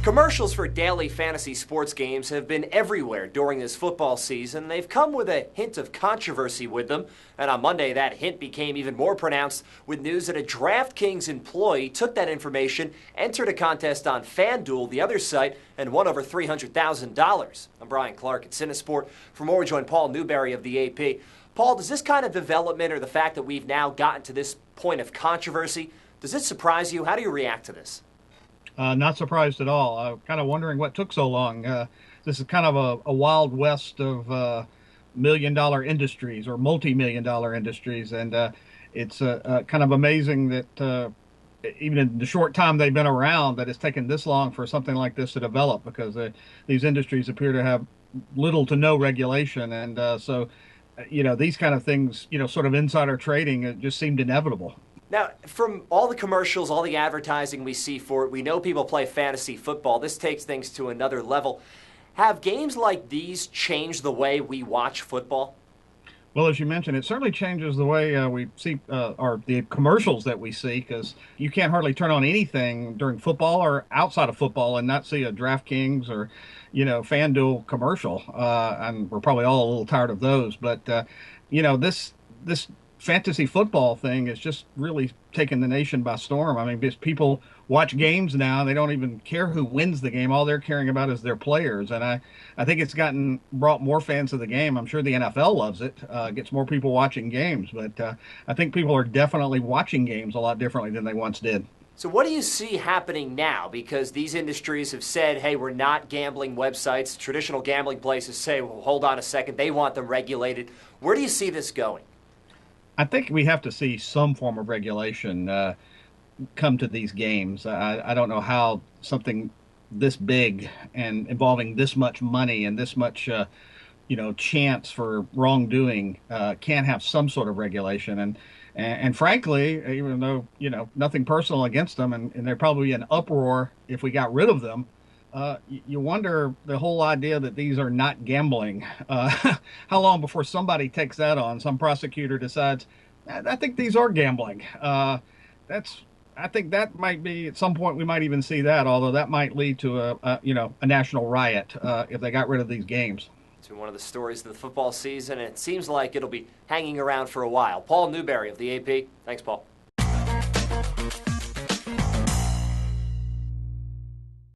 Commercials for daily fantasy sports games have been everywhere during this football season. They've come with a hint of controversy with them, and on Monday that hint became even more pronounced with news that a DraftKings employee took that information, entered a contest on FanDuel, the other site, and won over $300,000. I'm Brian Clark at CineSport. For more, we join Paul Newberry of the AP. Paul, does this kind of development or the fact that we've now gotten to this point of controversy, does it surprise you? How do you react to this? Not surprised at all. I'm kind of wondering what took so long. This is kind of a wild west of million-dollar industries or multi-million-dollar industries, and it's kind of amazing that even in the short time they've been around, that it's taken this long for something like this to develop, because these industries appear to have little to no regulation, and so these kind of things, sort of insider trading, it just seemed inevitable. Now, from all the commercials, all the advertising we see for it, we know people play fantasy football. This takes things to another level. Have games like these changed the way we watch football? Well, as you mentioned, it certainly changes the way we see the commercials that we see, because you can't hardly turn on anything during football or outside of football and not see a DraftKings or, FanDuel commercial. And we're probably all a little tired of those. But, this fantasy football thing is just really taking the nation by storm. I mean, because people watch games now, they don't even care who wins the game. All they're caring about is their players. And I think it's brought more fans to the game. I'm sure the NFL loves it, gets more people watching games. But I think people are definitely watching games a lot differently than they once did. So what do you see happening now? Because these industries have said, hey, we're not gambling websites. Traditional gambling places say, well, hold on a second, they want them regulated. Where do you see this going? I think we have to see some form of regulation come to these games. I don't know how something this big and involving this much money and this much, chance for wrongdoing can't have some sort of regulation. And frankly, even though, nothing personal against them, and there'd probably be an uproar if we got rid of them, you wonder the whole idea that these are not gambling. How long before somebody takes that on? Some prosecutor decides, I think these are gambling. I think that might be, at some point we might even see that, although that might lead to a national riot if they got rid of these games. It's been one of the stories of the football season, and it seems like it'll be hanging around for a while. Paul Newberry of the AP. Thanks, Paul.